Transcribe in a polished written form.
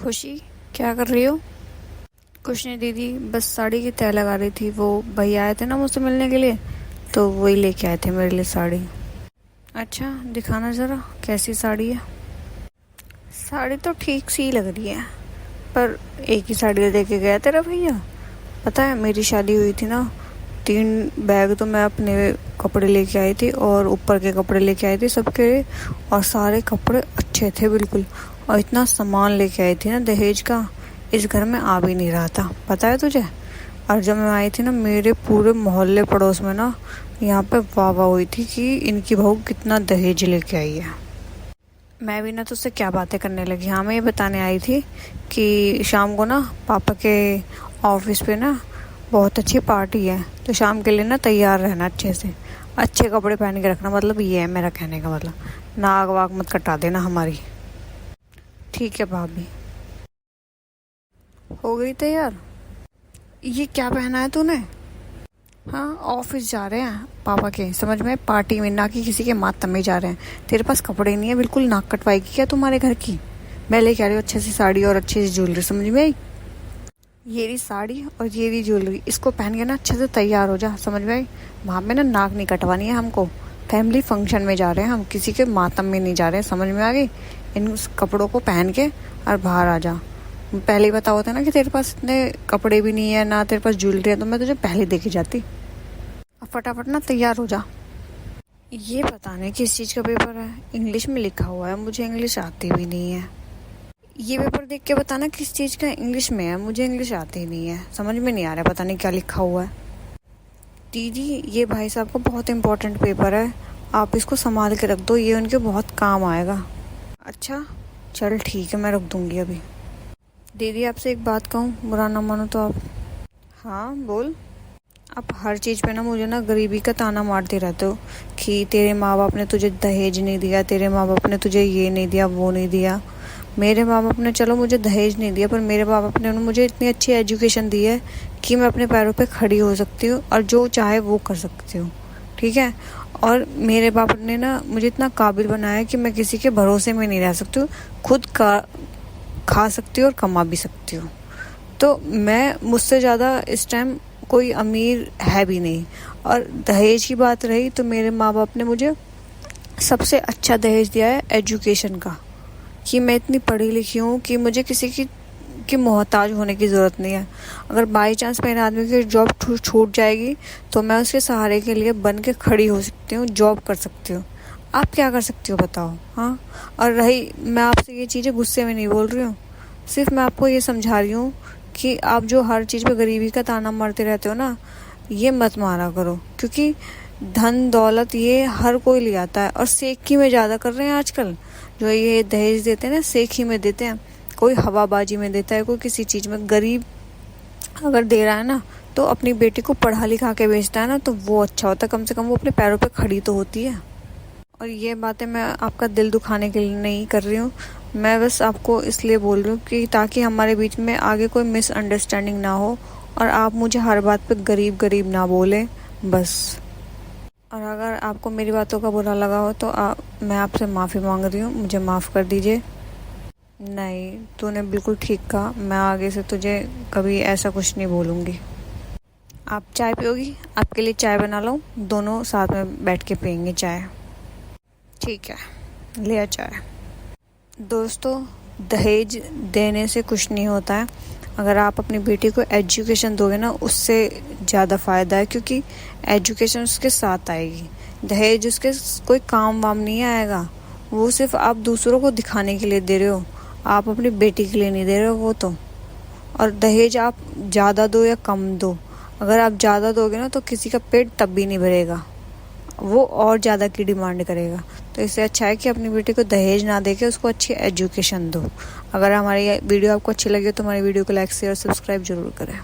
खुशी, क्या कर रही हो? कुछ नहीं दीदी, बस साड़ी की तय लगा रही थी। वो भैया आए थे ना मुझसे मिलने के लिए, तो वही लेके आए थे मेरे लिए साड़ी। अच्छा, दिखाना ज़रा कैसी साड़ी है। साड़ी तो ठीक सी लग रही है, पर एक ही साड़ी दे के गया तेरा भैया। पता है, मेरी शादी हुई थी ना, 3 बैग तो मैं अपने कपड़े लेके आई थी और ऊपर के कपड़े लेके आई थी सबके। और सारे कपड़े अच्छे थे बिल्कुल। और इतना सामान लेके आई थी ना दहेज का, इस घर में आ भी नहीं रहा था, पता है तुझे। और जब मैं आई थी ना, मेरे पूरे मोहल्ले पड़ोस में ना यहाँ पे वाह वाह हुई थी कि इनकी बहू कितना दहेज लेके आई है। मैं भी ना तुझसे क्या बातें करने लगी। हाँ, मैं ये बताने आई थी कि शाम को ना पापा के ऑफिस पे ना बहुत अच्छी पार्टी है, तो शाम के लिए ना तैयार रहना, अच्छे से अच्छे कपड़े पहन के रखना। मतलब ये है मेरा कहने का मतलब, नाक वाक मत कटा देना हमारी। ठीक है भाभी। हो गई तैयार? ये क्या पहना है तूने? हाँ, ऑफिस जा रहे हैं पापा के, समझ में, पार्टी में, ना कि किसी के मातम में जा रहे हैं। तेरे पास कपड़े नहीं है, बिल्कुल नाक कटवाएगी क्या तुम्हारे घर की? मैं लेके आ रही हूँ अच्छे सी साड़ी और अच्छी सी ज्वेलरी, समझ में आई? ये रही साड़ी और ये रही ज्वेलरी, इसको पहन के ना अच्छे से तैयार हो जा, समझ में आई? वहाँ पे ना नाक नहीं कटवानी है हमको। फैमिली फंक्शन में जा रहे हैं हम, किसी के मातम में नहीं जा रहे हैं, समझ में आ गई? इन कपड़ों को पहन के और बाहर आ जा। पहले ही बता होता ना कि तेरे पास इतने कपड़े भी नहीं है, ना तेरे पास ज्वेलरी है, तो मैं तुझे पहले देके जाती। अब फटाफट ना तैयार हो जा। ये पता नहीं किस चीज़ का पेपर है, इंग्लिश में लिखा हुआ है, मुझे इंग्लिश आती भी नहीं है। ये पेपर देख के बताना किस चीज़ का, इंग्लिश में है, मुझे इंग्लिश आती ही नहीं है, समझ में नहीं आ रहा, पता नहीं क्या लिखा हुआ है। दीदी, ये भाई साहब का बहुत इंपॉर्टेंट पेपर है, आप इसको संभाल के रख दो, ये उनके बहुत काम आएगा। अच्छा, चल ठीक है, मैं रख दूंगी अभी। दीदी, आपसे एक बात कहूँ, बुरा ना मानो तो आप? हाँ बोल। आप हर चीज़ पे ना मुझे ना गरीबी का ताना मारते रहते हो कि तेरे माँ बाप ने तुझे दहेज नहीं दिया, तेरे माँ बाप ने तुझे ये नहीं दिया, वो नहीं दिया। मेरे माँ बाप ने, चलो मुझे दहेज नहीं दिया, पर मेरे माँ बाप ने मुझे इतनी अच्छी एजुकेशन दी है कि मैं अपने पैरों पे खड़ी हो सकती हूँ और जो चाहे वो कर सकती हूँ, ठीक है। और मेरे बाप ने ना मुझे इतना काबिल बनाया कि मैं किसी के भरोसे में नहीं रह सकती हूँ, खुद का खा सकती हूँ और कमा भी सकती हूँ। तो मैं, मुझसे ज़्यादा इस टाइम कोई अमीर है भी नहीं। और दहेज की बात रही, तो मेरे माँ बाप ने मुझे सबसे अच्छा दहेज दिया है एजुकेशन का, कि मैं इतनी पढ़ी लिखी हूँ कि मुझे किसी की मोहताज होने की ज़रूरत नहीं है। अगर बाई चांस मेरे आदमी की जॉब छूट जाएगी, तो मैं उसके सहारे के लिए बन के खड़ी हो सकती हूँ, जॉब कर सकती हूँ। आप क्या कर सकती हो बताओ? हाँ, और रही, मैं आपसे ये चीज़ें गुस्से में नहीं बोल रही हूँ, सिर्फ मैं आपको ये समझा रही हूँ कि आप जो हर चीज़ पे गरीबी का ताना मारते रहते हो ना, ये मत मारा करो, क्योंकि धन दौलत ये हर कोई ले आता है, और सेखी में ज़्यादा कर रहे हैं आजकल। जो ये दहेज देते हैं ना, सेखी में देते हैं, कोई हवाबाजी में देता है, कोई किसी चीज़ में। गरीब अगर दे रहा है ना, तो अपनी बेटी को पढ़ा लिखा के बेचता है ना, तो वो अच्छा होता है, कम से कम वो अपने पैरों पे खड़ी तो होती है। और ये बातें मैं आपका दिल दुखाने के लिए नहीं कर रही हूँ, मैं बस आपको इसलिए बोल रही हूँ कि ताकि हमारे बीच में आगे कोई मिसअंडरस्टैंडिंग ना हो, और आप मुझे हर बात पे गरीब गरीब ना बोलें, बस। और अगर आपको मेरी बातों का बुरा लगा हो तो मैं आपसे माफ़ी मांग रही हूँ, मुझे माफ़ कर दीजिए। नहीं, तूने बिल्कुल ठीक कहा, मैं आगे से तुझे कभी ऐसा कुछ नहीं बोलूँगी। आप चाय पियोगी? आपके लिए चाय बना लो, दोनों साथ में बैठ के पियेंगे चाय। ठीक है, ले आ चाय। दोस्तों, दहेज देने से कुछ नहीं होता है, अगर आप अपनी बेटी को एजुकेशन दोगे ना, उससे ज़्यादा फ़ायदा है, क्योंकि एजुकेशन उसके साथ आएगी। दहेज उसके कोई काम वाम नहीं आएगा, वो सिर्फ आप दूसरों को दिखाने के लिए दे रहे हो, आप अपनी बेटी के लिए नहीं दे रहे हो वो तो। और दहेज आप ज़्यादा दो या कम दो, अगर आप ज़्यादा दोगे ना, तो किसी का पेट तब भी नहीं भरेगा, वो और ज़्यादा की डिमांड करेगा। तो इससे अच्छा है कि अपनी बेटी को दहेज ना देके उसको अच्छी एजुकेशन दो। अगर हमारी वीडियो आपको अच्छी लगी तो हमारी वीडियो को लाइक शेयर और सब्सक्राइब जरूर करें।